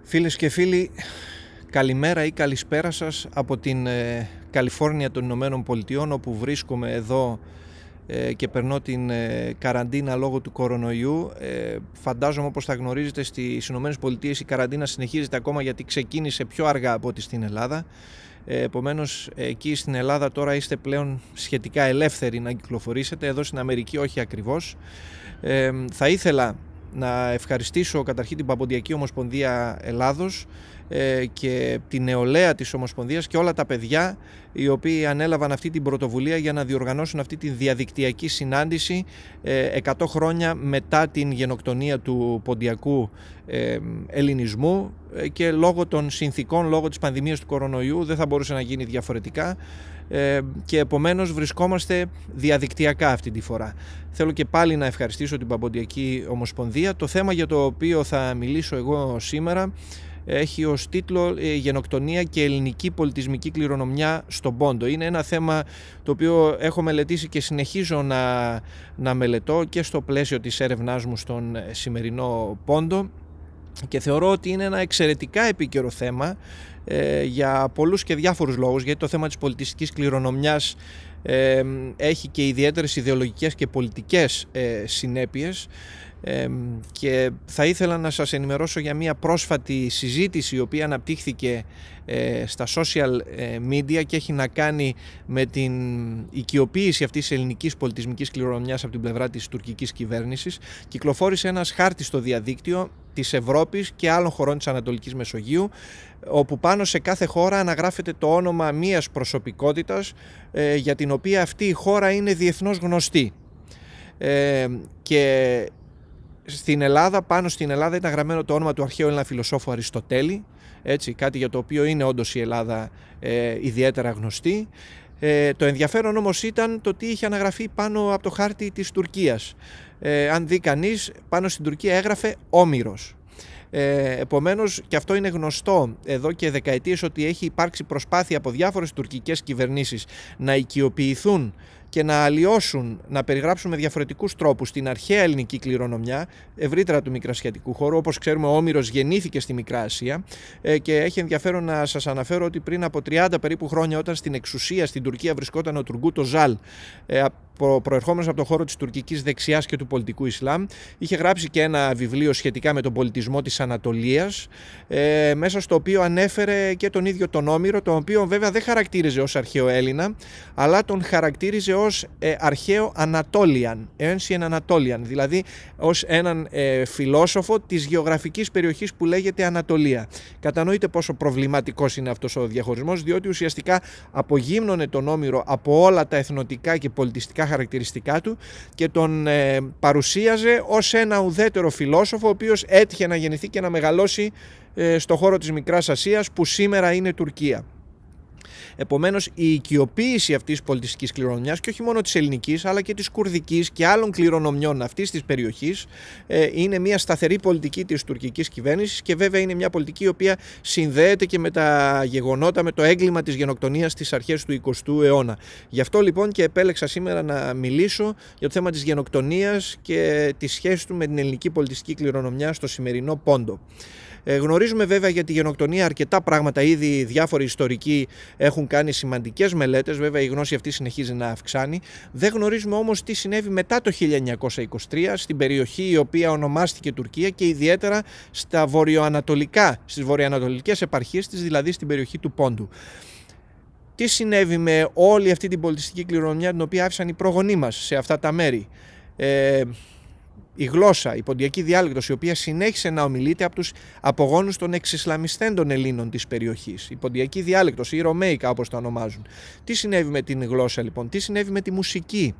Φίλες και φίλοι, καλημέρα ή καλησπέρα σας από την Καλιφόρνια των Ηνωμένων Πολιτειών, όπου βρίσκομαι εδώ και περνώ την καραντίνα λόγω του κορονοϊού. Φαντάζομαι, όπως θα γνωρίζετε, στις Ηνωμένες Πολιτείες η καραντίνα συνεχίζεται ακόμα, γιατί ξεκίνησε πιο αργά από ό,τι στην Ελλάδα. Επομένως, εκεί στην Ελλάδα τώρα είστε πλέον σχετικά ελεύθεροι να κυκλοφορήσετε. Εδώ στην Αμερική όχι ακριβώς. Θα ήθελα να ευχαριστήσω καταρχήν την Παμποντιακή Ομοσπονδία Ελλάδος και την νεολαία της Ομοσπονδίας και όλα τα παιδιά οι οποίοι ανέλαβαν αυτή την πρωτοβουλία για να διοργανώσουν αυτή τη διαδικτυακή συνάντηση 100 χρόνια μετά την γενοκτονία του ποντιακού ελληνισμού, και λόγω των συνθήκων, λόγω της πανδημίας του κορονοϊού δεν θα μπορούσε να γίνει διαφορετικά, και επομένως βρισκόμαστε διαδικτυακά αυτή τη φορά. Θέλω και πάλι να ευχαριστήσω την Παμποντιακή Ομοσπονδία. Το θέμα για το οποίο θα μιλήσω εγώ σήμερα έχει ως τίτλο «Γενοκτονία και ελληνική πολιτισμική κληρονομιά στον Πόντο». Είναι ένα θέμα το οποίο έχω μελετήσει και συνεχίζω να μελετώ και στο πλαίσιο της έρευνάς μου στον σημερινό Πόντο, και θεωρώ ότι είναι ένα εξαιρετικά επίκαιρο θέμα για πολλούς και διάφορους λόγους, γιατί το θέμα της πολιτιστικής κληρονομιάς έχει και ιδιαίτερες ιδεολογικές και πολιτικές συνέπειες, και θα ήθελα να σας ενημερώσω για μια πρόσφατη συζήτηση η οποία αναπτύχθηκε στα social media και έχει να κάνει με την οικειοποίηση αυτής της ελληνικής πολιτισμικής κληρονομιάς από την πλευρά της τουρκικής κυβέρνησης. Κυκλοφόρησε ένας χάρτης στο διαδίκτυο της Ευρώπης και άλλων χωρών της Ανατολικής Μεσογείου, όπου πάνω σε κάθε χώρα αναγράφεται το όνομα μίας προσωπικότητας για την οποία αυτή η χώρα είναι διεθνώς γνωστή. Και στην Ελλάδα, πάνω στην Ελλάδα ήταν γραμμένο το όνομα του αρχαίου Έλληνα φιλοσόφου Αριστοτέλη, έτσι, κάτι για το οποίο είναι όντως η Ελλάδα ιδιαίτερα γνωστή. Το ενδιαφέρον όμως ήταν το τι είχε αναγραφεί πάνω από το χάρτη της Τουρκίας. Αν δει κανείς, πάνω στην Τουρκία έγραφε Όμηρος. Επομένως, και αυτό είναι γνωστό εδώ και δεκαετίες, ότι έχει υπάρξει προσπάθεια από διάφορες τουρκικές κυβερνήσεις να οικειοποιηθούν και να αλλοιώσουν, να περιγράψουν με διαφορετικούς τρόπους την αρχαία ελληνική κληρονομιά ευρύτερα του μικρασιατικού χώρου. Όπως ξέρουμε, ο Όμηρος γεννήθηκε στη Μικρά Ασία, και έχει ενδιαφέρον να σας αναφέρω ότι πριν από 30 περίπου χρόνια, όταν στην εξουσία στην Τουρκία βρισκόταν ο Τουργκούτ Οζάλ, προερχόμενος από το χώρο της τουρκικής δεξιάς και του πολιτικού Ισλάμ, είχε γράψει και ένα βιβλίο σχετικά με τον πολιτισμό της Ανατολίας, μέσα στο οποίο ανέφερε και τον ίδιο τον Όμηρο, τον οποίο βέβαια δεν χαρακτήριζε ως αρχαίο Έλληνα, αλλά τον χαρακτήριζε ως αρχαίο Ανατόλιαν, Ancient Anatolian, δηλαδή ως έναν φιλόσοφο της γεωγραφικής περιοχής που λέγεται Ανατολία. Κατανοείτε πόσο προβληματικός είναι αυτός ο διαχωρισμός, διότι ουσιαστικά απογύμνωνε τον Όμηρο από όλα τα εθνοτικά και πολιτιστικά χαρακτηριστικά του και τον παρουσίαζε ως ένα ουδέτερο φιλόσοφο, ο οποίος έτυχε να γεννηθεί και να μεγαλώσει στο χώρο της Μικράς Ασίας, που σήμερα είναι Τουρκία. Επομένως, η οικειοποίηση αυτής της πολιτιστικής κληρονομιάς, και όχι μόνο της ελληνικής αλλά και της κουρδικής και άλλων κληρονομιών αυτής της περιοχής, είναι μια σταθερή πολιτική της τουρκικής κυβέρνησης, και βέβαια είναι μια πολιτική η οποία συνδέεται και με τα γεγονότα, με το έγκλημα της γενοκτονίας στις αρχές του 20ου αιώνα. Γι' αυτό λοιπόν και επέλεξα σήμερα να μιλήσω για το θέμα της γενοκτονίας και τη σχέση του με την ελληνική πολιτιστική κληρονομιά στο σημερινό Πόντο. Γνωρίζουμε βέβαια για τη γενοκτονία αρκετά πράγματα, ήδη διάφοροι ιστορικοί έχουν κάνει σημαντικές μελέτες, βέβαια η γνώση αυτή συνεχίζει να αυξάνει. Δεν γνωρίζουμε όμως τι συνέβη μετά το 1923 στην περιοχή η οποία ονομάστηκε Τουρκία, και ιδιαίτερα στα στις βορειοανατολικές επαρχίες της, δηλαδή στην περιοχή του Πόντου. Τι συνέβη με όλη αυτή την πολιτιστική κληρονομιά την οποία άφησαν οι προγονείς μας σε αυτά τα μέρη? Η γλώσσα, η ποντιακή διάλεκτος, η οποία συνέχισε να ομιλείται από τους απογόνους των εξισλαμιστέντων Ελλήνων της περιοχής. Η ποντιακή διάλεκτος, η ρωμαϊκά όπως το ονομάζουν. Τι συνέβη με την γλώσσα λοιπόν, τι συνέβη με τη μουσική,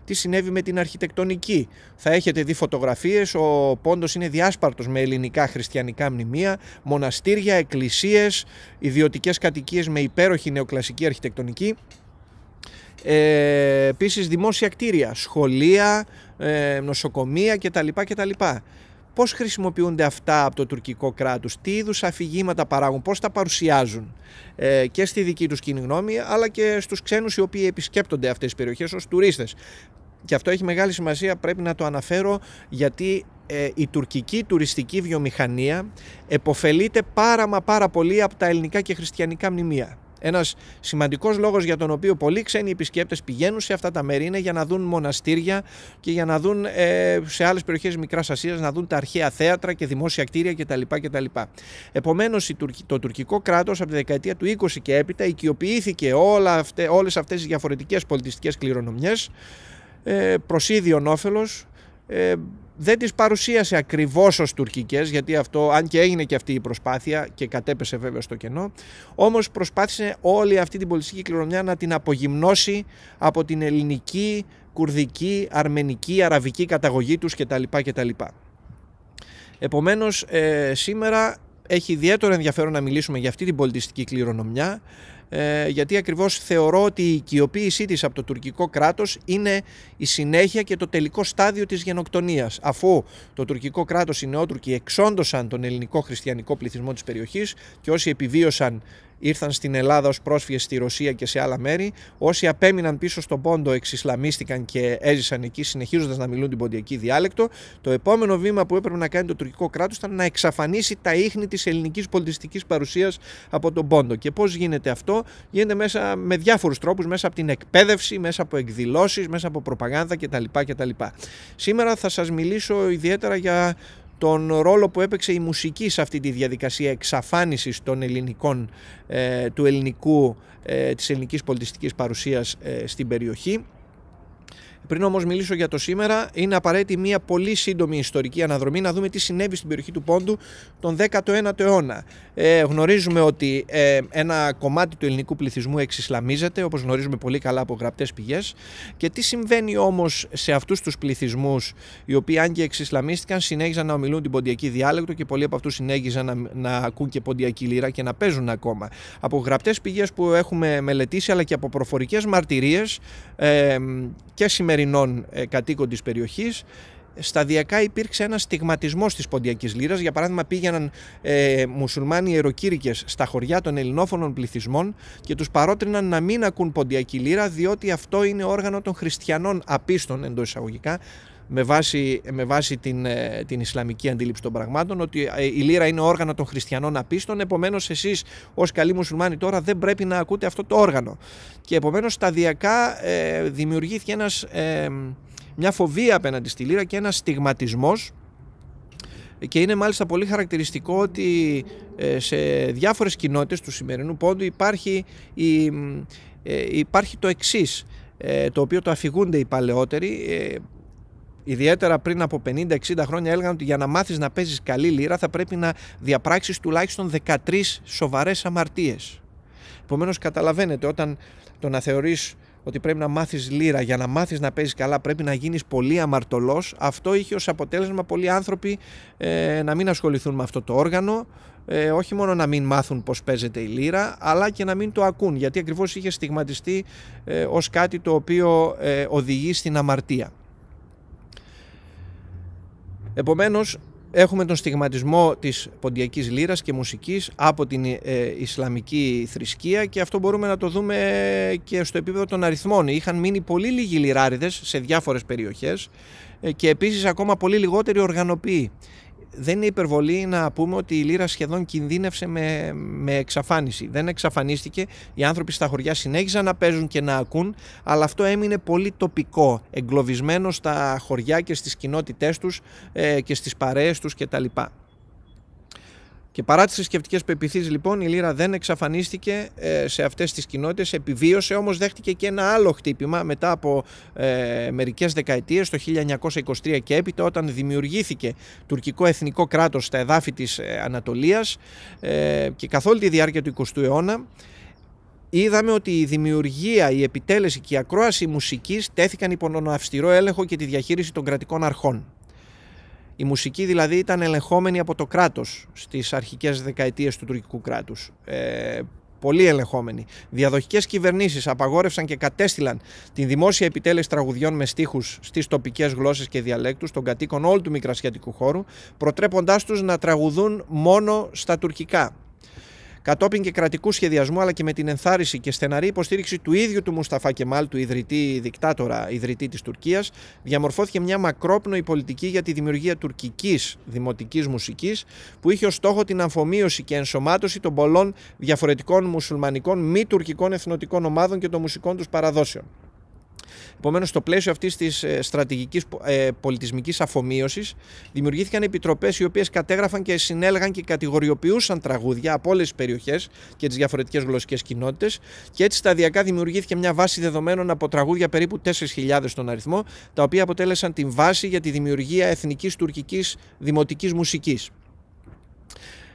τι συνέβη με την αρχιτεκτονική? Θα έχετε δει φωτογραφίες, ο Πόντος είναι διάσπαρτος με ελληνικά χριστιανικά μνημεία, μοναστήρια, εκκλησίες, ιδιωτικές κατοικίες με υπέροχη νεοκλασική αρχιτεκτονική. Επίσης δημόσια κτίρια, σχολεία, νοσοκομεία κτλ. Πώς χρησιμοποιούνται αυτά από το τουρκικό κράτος, τι είδους αφηγήματα παράγουν, πώς τα παρουσιάζουν και στη δική τους κοινή γνώμη, αλλά και στους ξένους οι οποίοι επισκέπτονται αυτές τις περιοχές ως τουρίστες. και αυτό έχει μεγάλη σημασία, πρέπει να το αναφέρω, γιατί η τουρκική τουριστική βιομηχανία επωφελείται πάρα πολύ από τα ελληνικά και χριστιανικά μνημεία. Ένας σημαντικός λόγος για τον οποίο πολλοί ξένοι επισκέπτες πηγαίνουν σε αυτά τα μέρη είναι για να δουν μοναστήρια και για να δουν σε άλλες περιοχές Μικράς Ασίας, να δουν τα αρχαία θέατρα και δημόσια κτίρια κτλ. Επομένως το τουρκικό κράτος από τη δεκαετία του 20 και έπειτα οικειοποιήθηκε όλες αυτές τις διαφορετικές πολιτιστικές κληρονομιές προς ίδιον όφελος. Δεν τις παρουσίασε ακριβώς ως τουρκικές, γιατί αυτό, αν και έγινε και αυτή η προσπάθεια και κατέπεσε βέβαια στο κενό, όμως προσπάθησε όλη αυτή την πολιτιστική κληρονομιά να την απογυμνώσει από την ελληνική, κουρδική, αρμενική, αραβική καταγωγή τους κτλ. Επομένως, σήμερα έχει ιδιαίτερο ενδιαφέρον να μιλήσουμε για αυτή την πολιτιστική κληρονομιά, γιατί ακριβώς θεωρώ ότι η οικειοποίησή της από το τουρκικό κράτος είναι η συνέχεια και το τελικό στάδιο της γενοκτονίας, αφού το τουρκικό κράτος, οι νεότουρκοι εξόντωσαν τον ελληνικό χριστιανικό πληθυσμό της περιοχής και όσοι επιβίωσαν ήρθαν στην Ελλάδα ως πρόσφυγες στη Ρωσία και σε άλλα μέρη. Όσοι απέμειναν πίσω στον Πόντο εξισλαμίστηκαν και έζησαν εκεί συνεχίζοντας να μιλούν την ποντιακή διάλεκτο. Το επόμενο βήμα που έπρεπε να κάνει το τουρκικό κράτος ήταν να εξαφανίσει τα ίχνη της ελληνικής πολιτιστικής παρουσίας από τον Πόντο. Και πώς γίνεται αυτό? Γίνεται μέσα με διάφορους τρόπους, μέσα από την εκπαίδευση, μέσα από εκδηλώσεις, μέσα από προπαγάνδα κτλ. Σήμερα θα σας μιλήσω ιδιαίτερα για τον ρόλο που έπαιξε η μουσική σε αυτή τη διαδικασία εξαφάνισης των της ελληνικής πολιτιστικής παρουσίας στην περιοχή. Πριν όμως μιλήσω για το σήμερα, είναι απαραίτητη μια πολύ σύντομη ιστορική αναδρομή να δούμε τι συνέβη στην περιοχή του Πόντου τον 19ο αιώνα. Γνωρίζουμε ότι ένα κομμάτι του ελληνικού πληθυσμού εξισλαμίζεται, όπως γνωρίζουμε πολύ καλά από γραπτές πηγές. Και τι συμβαίνει όμως σε αυτούς τους πληθυσμούς, οι οποίοι αν και εξισλαμίστηκαν, συνέχιζαν να ομιλούν την ποντιακή διάλεκτο και πολλοί από αυτούς συνέχιζαν να ακούν και ποντιακή λύρα και να παίζουν ακόμα. Από γραπτές πηγές που έχουμε μελετήσει, αλλά και από προφορικές μαρτυρίες και σημερινών κατοίκων της περιοχής, σταδιακά υπήρξε ένας στιγματισμός της ποντιακής λύρας. Για παράδειγμα, πήγαιναν μουσουλμάνοι ιεροκήρυκες στα χωριά των ελληνόφωνων πληθυσμών και τους παρότριναν να μην ακούν ποντιακή λύρα, διότι αυτό είναι όργανο των χριστιανών απίστων, εντός εισαγωγικά, με βάση την Ισλαμική αντίληψη των πραγμάτων, ότι η λύρα είναι όργανο των χριστιανών απίστων, επομένως εσείς ως καλοί μουσουλμάνοι τώρα δεν πρέπει να ακούτε αυτό το όργανο. Και επομένως σταδιακά δημιουργήθηκε μια φοβία απέναντι στη λύρα και ένας στιγματισμός, και είναι μάλιστα πολύ χαρακτηριστικό ότι σε διάφορες κοινότητες του σημερινού Πόντου υπάρχει το εξής, το οποίο το αφηγούνται οι παλαιότεροι. Ιδιαίτερα πριν από 50-60 χρόνια έλεγαν ότι για να μάθεις να παίζεις καλή λύρα θα πρέπει να διαπράξεις τουλάχιστον 13 σοβαρές αμαρτίες. Επομένως καταλαβαίνετε, όταν το να θεωρείς ότι πρέπει να μάθεις λύρα για να μάθεις να παίζεις καλά πρέπει να γίνεις πολύ αμαρτωλός, αυτό είχε ως αποτέλεσμα πολλοί άνθρωποι να μην ασχοληθούν με αυτό το όργανο, όχι μόνο να μην μάθουν πώς παίζεται η λύρα, αλλά και να μην το ακούν, γιατί ακριβώς είχε στιγματιστεί ως κάτι το οποίο οδηγεί στην αμαρτία. Επομένως, έχουμε τον στιγματισμό της ποντιακής λύρας και μουσικής από την Ισλαμική θρησκεία, και αυτό μπορούμε να το δούμε και στο επίπεδο των αριθμών. Είχαν μείνει πολύ λίγοι λυράριδες σε διάφορες περιοχές και επίσης ακόμα πολύ λιγότεροι οργανοποιοί. Δεν είναι υπερβολή να πούμε ότι η λύρα σχεδόν κινδύνευσε με εξαφάνιση. Δεν εξαφανίστηκε, οι άνθρωποι στα χωριά συνέχιζαν να παίζουν και να ακούν, αλλά αυτό έμεινε πολύ τοπικό, εγκλωβισμένο στα χωριά και στις κοινότητές τους και στις παρέες τους κτλ. Και παρά τις θρησκευτικές πεποιθήσεις, λοιπόν, η λύρα δεν εξαφανίστηκε σε αυτές τις κοινότητες, επιβίωσε, όμως δέχτηκε και ένα άλλο χτύπημα μετά από μερικές δεκαετίες, το 1923 και έπειτα, όταν δημιουργήθηκε τουρκικό εθνικό κράτος στα εδάφη της Ανατολίας, και καθ' όλη τη διάρκεια του 20ου αιώνα είδαμε ότι η δημιουργία, η επιτέλεση και η ακρόαση μουσικής τέθηκαν υπό τον αυστηρό έλεγχο και τη διαχείριση των κρατικών αρχών. Η μουσική δηλαδή ήταν ελεγχόμενη από το κράτος στις αρχικές δεκαετίες του τουρκικού κράτους. Πολύ ελεγχόμενη. Διαδοχικές κυβερνήσεις απαγόρευσαν και κατέστηλαν την δημόσια επιτέλεση τραγουδιών με στίχους στις τοπικές γλώσσες και διαλέκτους των κατοίκων όλου του μικρασιατικού χώρου, προτρέποντάς τους να τραγουδούν μόνο στα τουρκικά. κατόπιν και κρατικού σχεδιασμού, αλλά και με την ενθάρρυνση και στεναρή υποστήριξη του ίδιου του Μουσταφά Κεμάλ, του δικτάτορα ιδρυτή της Τουρκίας, διαμορφώθηκε μια μακρόπνοη πολιτική για τη δημιουργία τουρκικής δημοτικής μουσικής, που είχε ως στόχο την αφομοίωση και ενσωμάτωση των πολλών διαφορετικών μουσουλμανικών μη τουρκικών εθνοτικών ομάδων και των μουσικών τους παραδόσεων. Επομένως, στο πλαίσιο αυτής της στρατηγικής πολιτισμικής αφομοίωσης, δημιουργήθηκαν επιτροπές οι οποίες κατέγραφαν και συνέλεγαν και κατηγοριοποιούσαν τραγούδια από όλες τις περιοχές και τις διαφορετικές γλωσσικές κοινότητες, και έτσι σταδιακά δημιουργήθηκε μια βάση δεδομένων από τραγούδια περίπου 4.000 στον αριθμό, τα οποία αποτέλεσαν την βάση για τη δημιουργία εθνικής τουρκικής δημοτικής μουσικής.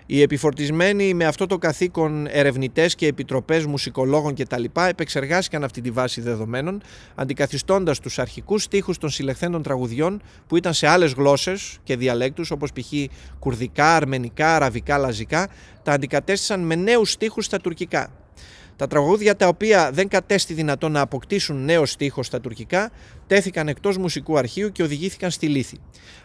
Οι επιφορτισμένοι με αυτό το καθήκον ερευνητές και επιτροπές μουσικολόγων κτλ. Επεξεργάστηκαν αυτή τη βάση δεδομένων, αντικαθιστώντας τους αρχικούς στίχους των συλλεχθέντων τραγουδιών που ήταν σε άλλες γλώσσες και διαλέκτους, όπως π.χ. κουρδικά, αρμενικά, αραβικά, λαζικά, τα αντικατέστησαν με νέους στίχους στα τουρκικά. Τα τραγούδια τα οποία δεν κατέστη δυνατόν να αποκτήσουν νέο στίχο στα τουρκικά τέθηκαν εκτός μουσικού αρχείου και οδηγήθηκαν στη λύθη.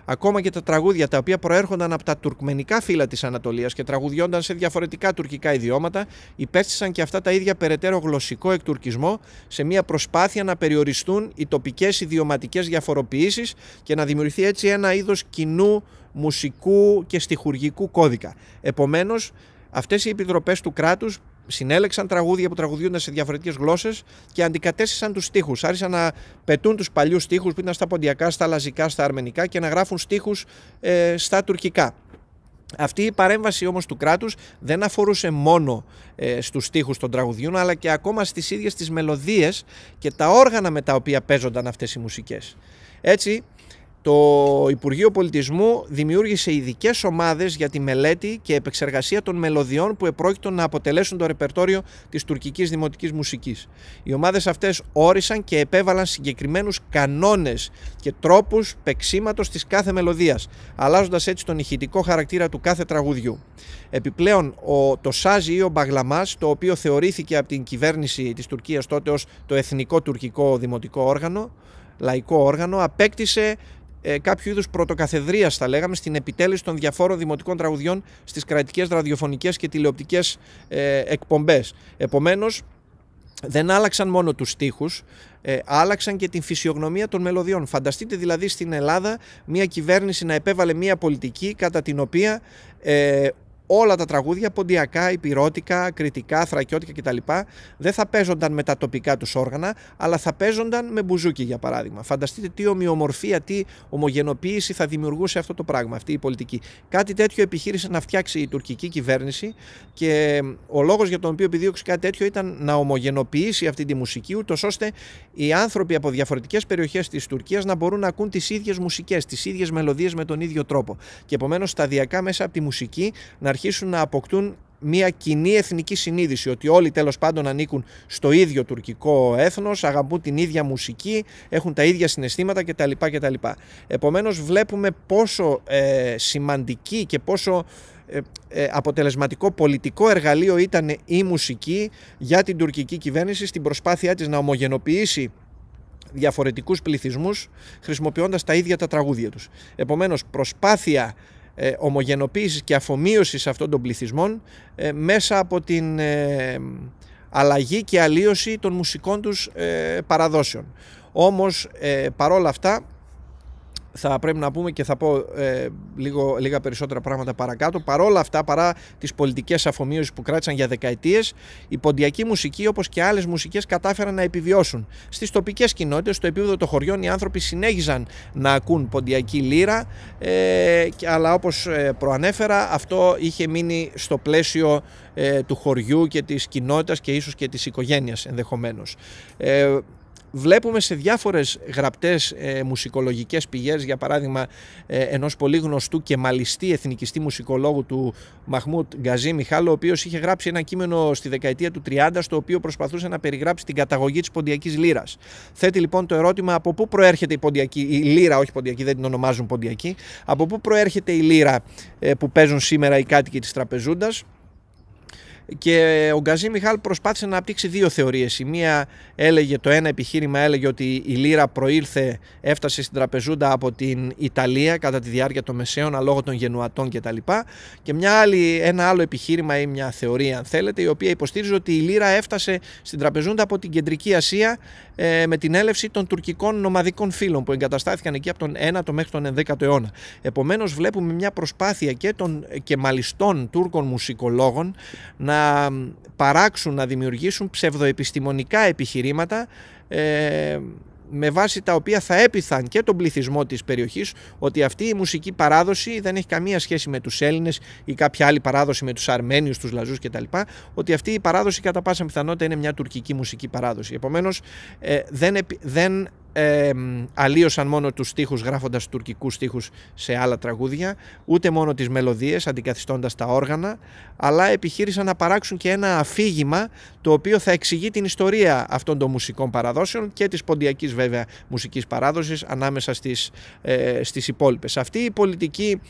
Ακόμα και τα τραγούδια τα οποία προέρχονταν από τα τουρκμενικά φύλλα της Ανατολίας και τραγουδιόνταν σε διαφορετικά τουρκικά ιδιώματα, υπέστησαν και αυτά τα ίδια περαιτέρω γλωσσικό εκτουρκισμό, σε μια προσπάθεια να περιοριστούν οι τοπικές ιδιωματικές διαφοροποιήσεις και να δημιουργηθεί έτσι ένα είδος κοινού μουσικού και στιχουργικού κώδικα. Επομένως, αυτές οι επιτροπές του κράτους συνέλεξαν τραγούδια που τραγουδιούνταν σε διαφορετικές γλώσσες και αντικατέστησαν τους στίχους. Άρχισαν να πετούν τους παλιούς στίχους που ήταν στα ποντιακά, στα λαζικά, στα αρμενικά και να γράφουν στίχους στα τουρκικά. Αυτή η παρέμβαση όμως του κράτους δεν αφορούσε μόνο στους στίχους των τραγουδιών, αλλά και ακόμα στις ίδιες τις μελωδίες και τα όργανα με τα οποία παίζονταν αυτές οι μουσικές. Έτσι, το Υπουργείο Πολιτισμού δημιούργησε ειδικές ομάδες για τη μελέτη και επεξεργασία των μελωδιών που επρόκειτο να αποτελέσουν το ρεπερτόριο της τουρκικής δημοτικής μουσικής. Οι ομάδες αυτές όρισαν και επέβαλαν συγκεκριμένους κανόνες και τρόπους παίξηματος της κάθε μελωδίας, αλλάζοντας έτσι τον ηχητικό χαρακτήρα του κάθε τραγουδιού. Επιπλέον, το σάζι ή ο μπαγλαμάς, το οποίο θεωρήθηκε από την κυβέρνηση της Τουρκίας τότε ως το εθνικό τουρκικό δημοτικό όργανο, λαϊκό όργανο, απέκτησε κάποιο είδους πρωτοκαθεδρίας, θα λέγαμε, στην επιτέλεση των διαφόρων δημοτικών τραγουδιών στις κρατικές ραδιοφωνικές και τηλεοπτικές εκπομπές. Επομένως, δεν άλλαξαν μόνο τους στίχους, άλλαξαν και την φυσιογνωμία των μελωδιών. Φανταστείτε δηλαδή στην Ελλάδα μια κυβέρνηση να επέβαλε μια πολιτική κατά την οποία όλα τα τραγούδια, ποντιακά, υπηρώτικα, κρητικά, θρακιώτικα κτλ. Δεν θα παίζονταν με τα τοπικά τους όργανα, αλλά θα παίζονταν με μπουζούκι, για παράδειγμα. Φανταστείτε τι ομοιομορφία, τι ομογενοποίηση θα δημιουργούσε αυτό το πράγμα, αυτή η πολιτική. Κάτι τέτοιο επιχείρησε να φτιάξει η τουρκική κυβέρνηση και ο λόγος για τον οποίο επιδίωξε κάτι τέτοιο ήταν να ομογενοποιήσει αυτή τη μουσική, ούτως ώστε οι άνθρωποι από διαφορετικές περιοχές της Τουρκίας να μπορούν να ακούν τις ίδιες μουσικές, τις ίδιες μελωδίες με τον ίδιο τρόπο. Και επομένως σταδιακά μέσα από τη μουσική να αρχίσουν να αποκτούν μια κοινή εθνική συνείδηση, ότι όλοι τέλος πάντων ανήκουν στο ίδιο τουρκικό έθνος, αγαπούν την ίδια μουσική, έχουν τα ίδια συναισθήματα κτλ. Επομένως βλέπουμε πόσο σημαντική και πόσο αποτελεσματικό πολιτικό εργαλείο ήταν η μουσική για την τουρκική κυβέρνηση στην προσπάθειά της να ομογενοποιήσει διαφορετικούς πληθυσμούς χρησιμοποιώντας τα ίδια τα τραγούδια τους. Επομένως, προσπάθεια ομογενοποίησης και αφομοίωσης αυτών των πληθυσμών μέσα από την αλλαγή και αλλίωση των μουσικών τους παραδόσεων. Όμως παρόλα αυτά θα πρέπει να πούμε και θα πω λίγα περισσότερα πράγματα παρακάτω. Παρόλα αυτά, παρά τις πολιτικές αφομοίωσεις που κράτησαν για δεκαετίες, η ποντιακή μουσική, όπως και άλλες μουσικές, κατάφεραν να επιβιώσουν. Στις τοπικές κοινότητες, στο επίπεδο των χωριών, οι άνθρωποι συνέχιζαν να ακούν ποντιακή λύρα, αλλά όπως προανέφερα, αυτό είχε μείνει στο πλαίσιο του χωριού και της κοινότητας και ίσως και της οικογένειας ενδεχομένως. Βλέπουμε σε διάφορες γραπτές μουσικολογικές πηγές, για παράδειγμα ενός πολύ γνωστού και μαλιστή εθνικιστή μουσικολόγου του Μαχμούτ Γκαζή Μιχάλ, ο οποίος είχε γράψει ένα κείμενο στη δεκαετία του 30, στο οποίο προσπαθούσε να περιγράψει την καταγωγή της ποντιακής λύρας. Θέτει λοιπόν το ερώτημα από πού προέρχεται η λύρα, όχι ποντιακή, δεν την ονομάζουν ποντιακή, από πού προέρχεται η λύρα που παίζουν σήμερα οι κάτοικοι της Τραπεζούντας. Και ο Γκαζί Μιχάλ προσπάθησε να αναπτύξει δύο θεωρίες. Η μία το ένα επιχείρημα έλεγε ότι η λίρα έφτασε στην τραπεζούντα από την Ιταλία κατά τη διάρκεια των Μεσαίωνα λόγω των Γενουατών κτλ. Και ένα άλλο επιχείρημα ή μια θεωρία, αν θέλετε, η οποία υποστήριζε ότι η λίρα έφτασε στην τραπεζούντα από την Κεντρική Ασία με την έλευση των τουρκικών νομαδικών φύλων που εγκαταστάθηκαν εκεί από τον 9ο μέχρι τον 11ο αιώνα. Επομένως, βλέπουμε μια προσπάθεια και μαλιστών Τούρκων μουσικολόγων να παράξουν, να δημιουργήσουν ψευδοεπιστημονικά επιχειρήματα με βάση τα οποία θα έπειθαν και τον πληθυσμό της περιοχής ότι αυτή η μουσική παράδοση δεν έχει καμία σχέση με τους Έλληνες ή κάποια άλλη παράδοση με τους Αρμένιους, τους Λαζούς κτλ. Ότι αυτή η παράδοση κατά πάσα πιθανότητα είναι μια τουρκική μουσική παράδοση. Επομένως δεν αλλίωσαν μόνο τους στίχους γράφοντας τουρκικούς στίχους σε άλλα τραγούδια, ούτε μόνο τις μελωδίες αντικαθιστώντας τα όργανα, αλλά επιχείρησαν να παράξουν και ένα αφήγημα το οποίο θα εξηγεί την ιστορία αυτών των μουσικών παραδόσεων και της ποντιακής βέβαια μουσικής παράδοσης ανάμεσα στις υπόλοιπες. Αυτή η πολιτική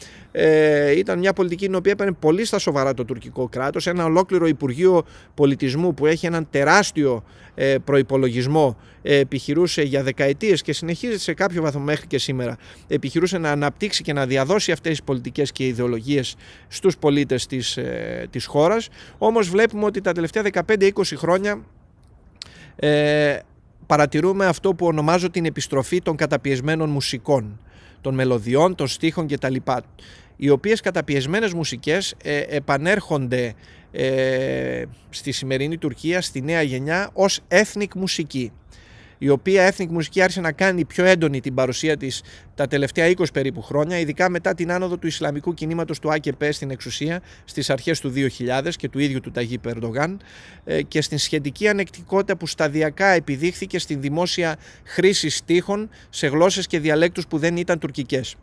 ήταν μια πολιτική την οποία έπαιρνε πολύ στα σοβαρά το τουρκικό κράτος, ένα ολόκληρο Υπουργείο Πολιτισμού που έχει έναν τεράστιο προϋπολογισμό, επιχειρούσε για δεκαετίες και συνεχίζεται σε κάποιο βαθμό μέχρι και σήμερα, επιχειρούσε να αναπτύξει και να διαδώσει αυτές τις πολιτικές και ιδεολογίες στους πολίτες της χώρας. Όμως βλέπουμε ότι τα τελευταία 15-20 χρόνια παρατηρούμε αυτό που ονομάζω την επιστροφή των καταπιεσμένων μουσικών, των μελωδιών, των στίχων κτλ. Οι οποίες καταπιεσμένες μουσικές επανέρχονται στη σημερινή Τουρκία, στη νέα γενιά, ως ethnic μουσική, η οποία ethnic μουσική άρχισε να κάνει πιο έντονη την παρουσία της τα τελευταία 20 περίπου χρόνια, ειδικά μετά την άνοδο του Ισλαμικού κινήματος του AKP στην εξουσία στις αρχές του 2000 και του ίδιου του Ταγίπ Ερντογάν, και στην σχετική ανεκτικότητα που σταδιακά επιδείχθηκε στην δημόσια χρήση στίχων σε γλώσσες και διαλέκτους που δεν ήταν τουρκικές.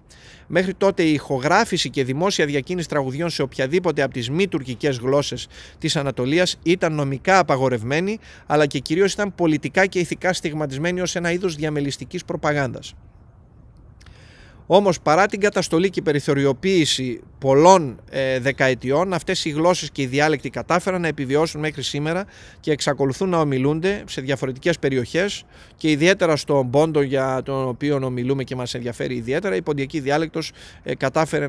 Μέχρι τότε η ηχογράφηση και δημόσια διακίνηση τραγουδιών σε οποιαδήποτε από τις μη τουρκικές γλώσσες της Ανατολίας ήταν νομικά απαγορευμένη, αλλά και κυρίως ήταν πολιτικά και ηθικά στιγματισμένη ως ένα είδος διαμελιστικής προπαγάνδας. Όμως παρά την καταστολή και περιθωριοποίηση πολλών δεκαετιών, αυτές οι γλώσσες και οι διάλεκτοι κατάφεραν να επιβιώσουν μέχρι σήμερα και εξακολουθούν να ομιλούνται σε διαφορετικές περιοχές και ιδιαίτερα στον Πόντο, για τον οποίο ομιλούμε και μας ενδιαφέρει ιδιαίτερα, η ποντιακή διάλεκτος κατάφερε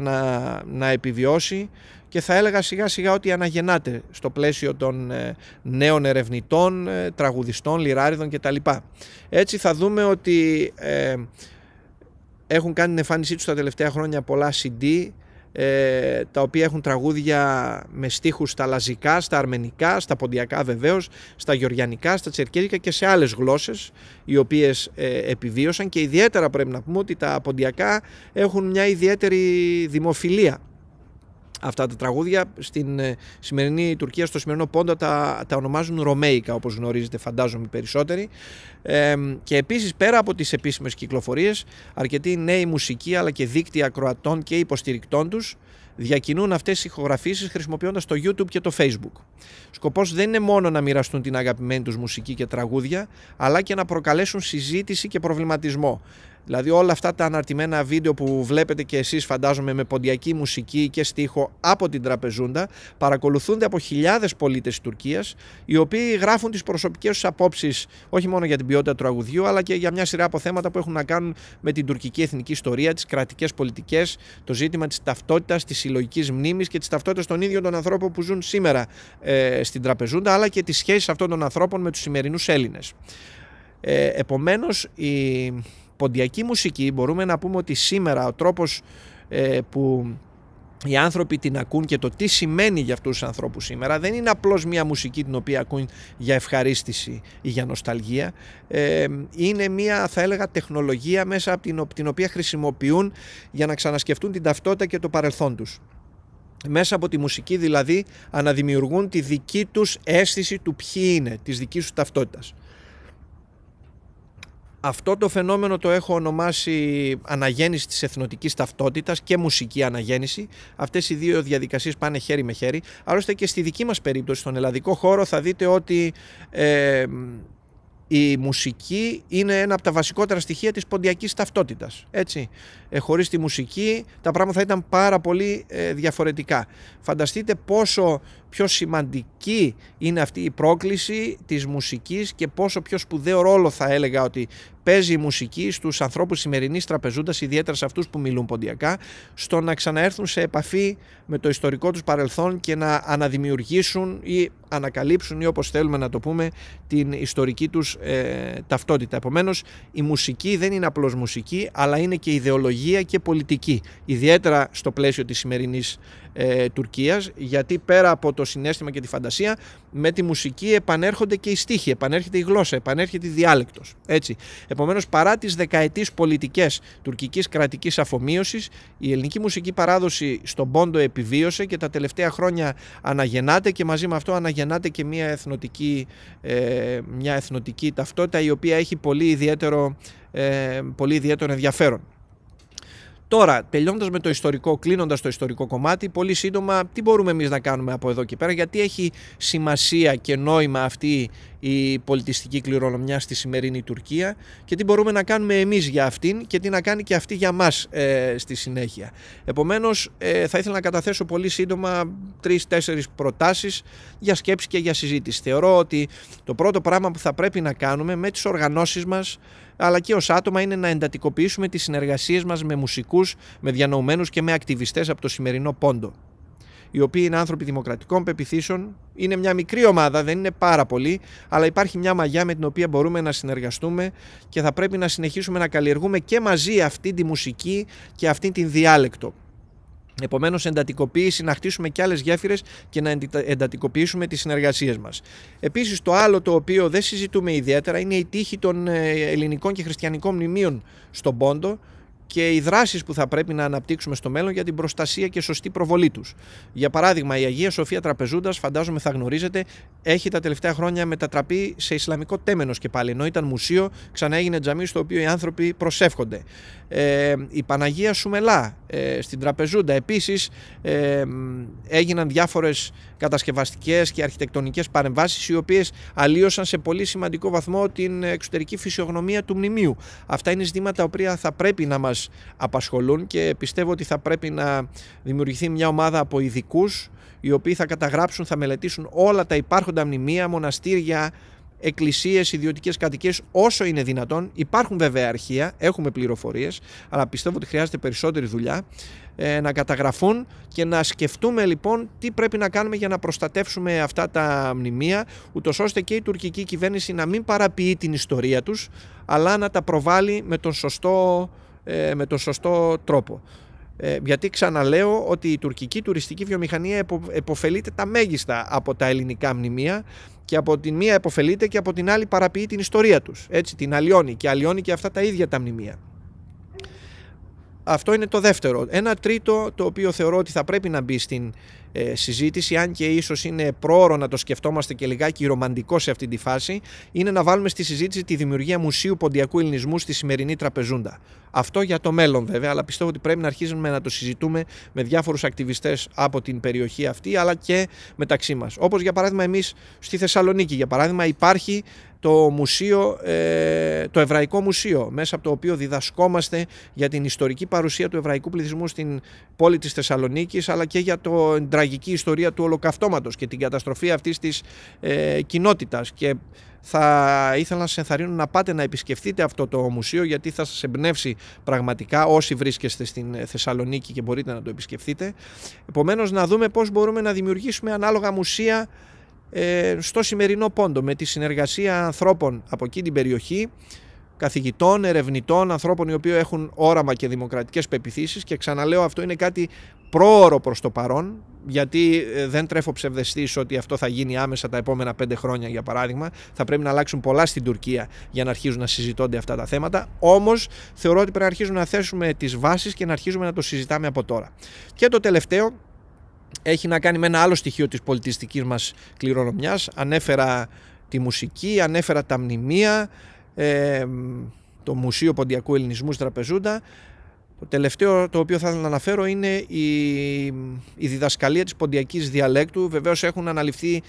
να επιβιώσει και θα έλεγα σιγά σιγά ότι αναγεννάται στο πλαίσιο των νέων ερευνητών, τραγουδιστών, λιράριδων κτλ. Έτσι θα δούμε ότι έχουν κάνει την εμφάνισή τους τα τελευταία χρόνια πολλά CD, τα οποία έχουν τραγούδια με στίχους στα λαζικά, στα αρμενικά, στα ποντιακά βεβαίως, στα γεωργιανικά, στα τσερκέζικα και σε άλλες γλώσσες οι οποίες επιβίωσαν, και ιδιαίτερα πρέπει να πούμε ότι τα ποντιακά έχουν μια ιδιαίτερη δημοφιλία. Αυτά τα τραγούδια στην σημερινή Τουρκία, στο σημερινό Πόντο, τα ονομάζουν Ρωμαίικα, όπως γνωρίζετε φαντάζομαι περισσότεροι. Και επίσης πέρα από τις επίσημες κυκλοφορίες, αρκετοί νέοι μουσικοί αλλά και δίκτυα ακροατών και υποστηρικτών τους διακινούν αυτές τις ηχογραφήσεις χρησιμοποιώντας το YouTube και το Facebook. Σκοπός δεν είναι μόνο να μοιραστούν την αγαπημένη τους μουσική και τραγούδια, αλλά και να προκαλέσουν συζήτηση και προβληματισμό. Δηλαδή όλα αυτά τα αναρτημένα βίντεο που βλέπετε και εσείς φαντάζομαι με ποντιακή μουσική και στίχο από την τραπεζούντα παρακολουθούνται από χιλιάδες πολίτες της Τουρκίας, οι οποίοι γράφουν τις προσωπικές τους απόψεις όχι μόνο για την ποιότητα του τραγουδιού, αλλά και για μια σειρά από θέματα που έχουν να κάνουν με την τουρκική εθνική ιστορία, τις κρατικές πολιτικές, το ζήτημα της ταυτότητας, της συλλογικής μνήμης και της ταυτότητας των ίδιων των ανθρώπων που ζουν σήμερα στην τραπεζούντα, αλλά και τις σχέσεις αυτών των ανθρώπων με τους σημερινούς Έλληνες. Επομένως, η ποντιακή μουσική μπορούμε να πούμε ότι σήμερα ο τρόπος που οι άνθρωποι την ακούν και το τι σημαίνει για αυτούς τους ανθρώπους σήμερα δεν είναι απλώς μια μουσική την οποία ακούν για ευχαρίστηση ή για νοσταλγία, είναι μια, θα έλεγα, τεχνολογία μέσα από την οποία χρησιμοποιούν για να ξανασκεφτούν την ταυτότητα και το παρελθόν τους. Μέσα από τη μουσική δηλαδή αναδημιουργούν τη δική τους αίσθηση του ποιοι είναι, της δικής τους ταυτότητας. Αυτό το φαινόμενο το έχω ονομάσει αναγέννηση της εθνοτικής ταυτότητας και μουσική αναγέννηση. Αυτές οι δύο διαδικασίες πάνε χέρι με χέρι. Άλλωστε και στη δική μας περίπτωση, στον ελλαδικό χώρο, θα δείτε ότι η μουσική είναι ένα από τα βασικότερα στοιχεία της ποντιακής ταυτότητας. Έτσι. Χωρίς τη μουσική τα πράγματα θα ήταν πάρα πολύ διαφορετικά. Φανταστείτε πόσο πιο σημαντική είναι αυτή η πρόκληση της μουσικής και πόσο πιο σπουδαίο ρόλο θα έλεγα ότι παίζει η μουσική στους ανθρώπους σημερινής τραπεζούντας, ιδιαίτερα σε αυτούς που μιλούν ποντιακά, στο να ξαναέρθουν σε επαφή με το ιστορικό τους παρελθόν και να αναδημιουργήσουν ή ανακαλύψουν, ή όπως θέλουμε να το πούμε, την ιστορική τους ταυτότητα. Επομένως, η μουσική δεν είναι απλώς μουσική, αλλά είναι και ιδεολογία και πολιτική, ιδιαίτερα στο πλαίσιο της σημερινής Τουρκίας, γιατί πέρα από το συναίσθημα και τη φαντασία, με τη μουσική επανέρχονται και οι στίχοι, επανέρχεται η γλώσσα, επανέρχεται η διάλεκτος. Έτσι. Επομένως, παρά τις δεκαετείς πολιτικές τουρκικής κρατικής αφομοίωσης, η ελληνική μουσική παράδοση στον Πόντο επιβίωσε και τα τελευταία χρόνια αναγεννάται, και μαζί με αυτό αναγεννάται και μια εθνοτική ταυτότητα, η οποία έχει πολύ ιδιαίτερο ενδιαφέρον. Τώρα, τελειώντας με το ιστορικό, κλείνοντας το ιστορικό κομμάτι, πολύ σύντομα τι μπορούμε εμείς να κάνουμε από εδώ και πέρα, γιατί έχει σημασία και νόημα αυτή η πολιτιστική κληρονομιά στη σημερινή Τουρκία και τι μπορούμε να κάνουμε εμείς για αυτήν και τι να κάνει και αυτή για μας στη συνέχεια. Επομένως, θα ήθελα να καταθέσω πολύ σύντομα 3-4 προτάσεις για σκέψη και για συζήτηση. Θεωρώ ότι το πρώτο πράγμα που θα πρέπει να κάνουμε με τις οργανώσεις μας, αλλά και ως άτομα, είναι να εντατικοποιήσουμε τις συνεργασίες μας με μουσικούς, με διανοουμένους και με ακτιβιστές από το σημερινό Πόντο, οι οποίοι είναι άνθρωποι δημοκρατικών πεποιθήσεων. Είναι μια μικρή ομάδα, δεν είναι πάρα πολλοί, αλλά υπάρχει μια μαγιά με την οποία μπορούμε να συνεργαστούμε και θα πρέπει να συνεχίσουμε να καλλιεργούμε και μαζί αυτή τη μουσική και αυτή την διάλεκτο. Επομένως, εντατικοποίηση, να χτίσουμε και άλλες γέφυρες και να εντατικοποιήσουμε τις συνεργασίες μας. Επίσης, το άλλο το οποίο δεν συζητούμε ιδιαίτερα είναι η τύχη των ελληνικών και χριστιανικών μνημείων στον Πόντο και οι δράσεις που θα πρέπει να αναπτύξουμε στο μέλλον για την προστασία και σωστή προβολή τους. Για παράδειγμα, η Αγία Σοφία Τραπεζούντας, φαντάζομαι θα γνωρίζετε, έχει τα τελευταία χρόνια μετατραπεί σε Ισλαμικό τέμενος και πάλι. Ενώ ήταν μουσείο, ξανά έγινε τζαμί στο οποίο οι άνθρωποι προσεύχονται. Η Παναγία Σουμελά στην Τραπεζούντα επίσης έγιναν διάφορες κατασκευαστικές και αρχιτεκτονικές παρεμβάσεις, οι οποίες αλλίωσαν σε πολύ σημαντικό βαθμό την εξωτερική φυσιογνωμία του μνημείου. Αυτά είναι ζητήματα τα οποία θα πρέπει να μας απασχολούν και πιστεύω ότι θα πρέπει να δημιουργηθεί μια ομάδα από ειδικούς, οι οποίοι θα καταγράψουν, θα μελετήσουν όλα τα υπάρχοντα μνημεία, μοναστήρια, εκκλησίες, ιδιωτικές κατοικίες όσο είναι δυνατόν. Υπάρχουν βέβαια αρχεία, έχουμε πληροφορίες, αλλά πιστεύω ότι χρειάζεται περισσότερη δουλειά να καταγραφούν και να σκεφτούμε λοιπόν τι πρέπει να κάνουμε για να προστατεύσουμε αυτά τα μνημεία, ούτως ώστε και η τουρκική κυβέρνηση να μην παραποιεί την ιστορία τους, αλλά να τα προβάλλει με τον σωστό τρόπο. Γιατί ξαναλέω ότι η τουρκική τουριστική βιομηχανία επωφελείται τα μέγιστα από τα ελληνικά μνημεία και από την μία επωφελείται και από την άλλη παραποιεί την ιστορία τους. Έτσι, την αλλοιώνει και αλλοιώνει και αυτά τα ίδια τα μνημεία. Αυτό είναι το δεύτερο. Ένα τρίτο, το οποίο θεωρώ ότι θα πρέπει να μπει στην συζήτηση, αν και ίσως είναι πρόωρο να το σκεφτόμαστε και λιγάκι ρομαντικό σε αυτή τη φάση, είναι να βάλουμε στη συζήτηση τη δημιουργία Μουσείου Ποντιακού Ελληνισμού στη σημερινή Τραπεζούντα. Αυτό για το μέλλον βέβαια, αλλά πιστεύω ότι πρέπει να αρχίσουμε να το συζητούμε με διάφορους ακτιβιστές από την περιοχή αυτή, αλλά και μεταξύ μας. Όπως για παράδειγμα εμείς στη Θεσσαλονίκη, για παράδειγμα, υπάρχει το μουσείο, το Εβραϊκό Μουσείο, μέσα από το οποίο διδασκόμαστε για την ιστορική παρουσία του εβραϊκού πληθυσμού στην πόλη της Θεσσαλονίκης, αλλά και για την τραγική ιστορία του Ολοκαυτώματος και την καταστροφή αυτής της κοινότητας. Και θα ήθελα να σας ενθαρρύνω να πάτε να επισκεφτείτε αυτό το μουσείο, γιατί θα σας εμπνεύσει πραγματικά όσοι βρίσκεστε στην Θεσσαλονίκη και μπορείτε να το επισκεφτείτε. Επομένως, να δούμε πώς μπορούμε να δημιουργήσουμε ανάλογα μουσεία στο σημερινό Πόντο, με τη συνεργασία ανθρώπων από εκεί την περιοχή, καθηγητών, ερευνητών, ανθρώπων οι οποίοι έχουν όραμα και δημοκρατικές πεποιθήσεις, και ξαναλέω, αυτό είναι κάτι πρόωρο προς το παρόν, γιατί δεν τρέφω ψευδαισθήσεις ότι αυτό θα γίνει άμεσα τα επόμενα 5 χρόνια, για παράδειγμα. Θα πρέπει να αλλάξουν πολλά στην Τουρκία για να αρχίζουν να συζητώνται αυτά τα θέματα. Όμως θεωρώ ότι πρέπει να αρχίζουμε να θέσουμε τις βάσεις και να αρχίζουμε να το συζητάμε από τώρα. Και το τελευταίο έχει να κάνει με ένα άλλο στοιχείο της πολιτιστικής μας κληρονομιάς. Ανέφερα τη μουσική, ανέφερα τα μνημεία, το Μουσείο Ποντιακού Ελληνισμού στην Τραπεζούντα. Το τελευταίο το οποίο θα ήθελα να αναφέρω είναι η διδασκαλία της ποντιακής διαλέκτου. Βεβαίως έχουν αναλυφθεί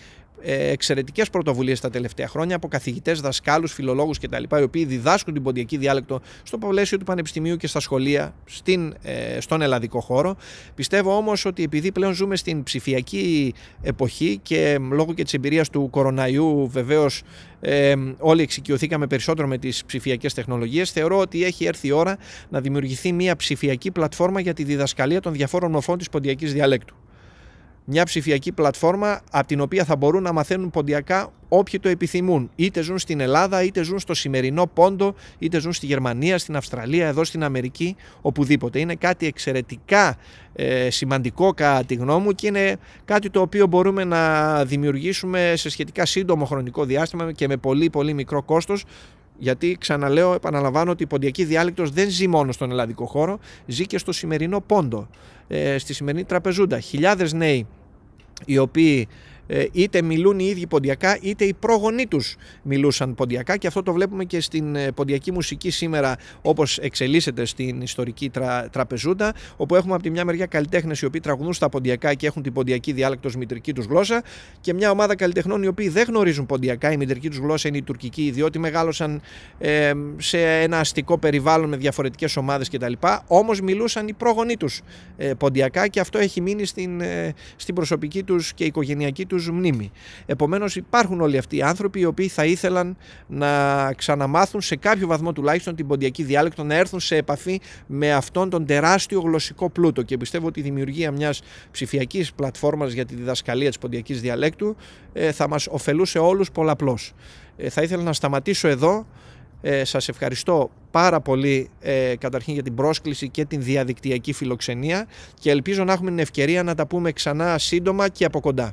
εξαιρετικές πρωτοβουλίες τα τελευταία χρόνια από καθηγητές, δασκάλους, φιλολόγους κτλ. Οι οποίοι διδάσκουν την ποντιακή διάλεκτο στο πλαίσιο του πανεπιστημίου και στα σχολεία στον ελλαδικό χώρο. Πιστεύω όμως ότι επειδή πλέον ζούμε στην ψηφιακή εποχή και λόγω και της εμπειρίας του κοροναϊού βεβαίως όλοι εξοικειωθήκαμε περισσότερο με τις ψηφιακές τεχνολογίες, θεωρώ ότι έχει έρθει η ώρα να δημιουργηθεί μια ψηφιακή πλατφόρμα για τη διδασκαλία των διαφόρων μορφών της ποντιακής διαλέκτου. Μια ψηφιακή πλατφόρμα από την οποία θα μπορούν να μαθαίνουν ποντιακά όποιοι το επιθυμούν. Είτε ζουν στην Ελλάδα, είτε ζουν στο σημερινό Πόντο, είτε ζουν στη Γερμανία, στην Αυστραλία, εδώ στην Αμερική, οπουδήποτε. Είναι κάτι εξαιρετικά σημαντικό κατά τη γνώμη μου και είναι κάτι το οποίο μπορούμε να δημιουργήσουμε σε σχετικά σύντομο χρονικό διάστημα και με πολύ πολύ μικρό κόστος. Γιατί ξαναλέω, επαναλαμβάνω ότι η ποντιακή διάλεκτος δεν ζει μόνο στον ελλαδικό χώρο, ζει και στο σημερινό Πόντο, στη σημερινή Τραπεζούντα. Χιλιάδες νέοι οι οποίοι είτε μιλούν οι ίδιοι ποντιακά είτε οι πρόγονοί τους μιλούσαν ποντιακά και αυτό το βλέπουμε και στην ποντιακή μουσική σήμερα όπως εξελίσσεται στην ιστορική Τραπεζούντα, όπου έχουμε από τη μια μεριά καλλιτέχνες οι οποίοι τραγουδούν στα ποντιακά και έχουν την ποντιακή διάλεκτο ως μητρική τους γλώσσα και μια ομάδα καλλιτεχνών οι οποίοι δεν γνωρίζουν ποντιακά, η μητρική τους γλώσσα είναι η τουρκική, διότι μεγάλωσαν σε ένα αστικό περιβάλλον με διαφορετικές ομάδες κτλ. Όμως μιλούσαν οι πρόγονοί τους ποντιακά και αυτό έχει μείνει στην προσωπική τους και οικογενειακή τους μνήμη. Επομένως υπάρχουν όλοι αυτοί οι άνθρωποι οι οποίοι θα ήθελαν να ξαναμάθουν σε κάποιο βαθμό τουλάχιστον την ποντιακή διάλεκτο, να έρθουν σε επαφή με αυτόν τον τεράστιο γλωσσικό πλούτο και πιστεύω ότι η δημιουργία μιας ψηφιακής πλατφόρμας για τη διδασκαλία της ποντιακής διαλέκτου θα μας ωφελούσε όλους πολλαπλώς. Θα ήθελα να σταματήσω εδώ. Σας ευχαριστώ πάρα πολύ καταρχήν για την πρόσκληση και την διαδικτυακή φιλοξενία και ελπίζω να έχουμε την ευκαιρία να τα πούμε ξανά σύντομα και από κοντά.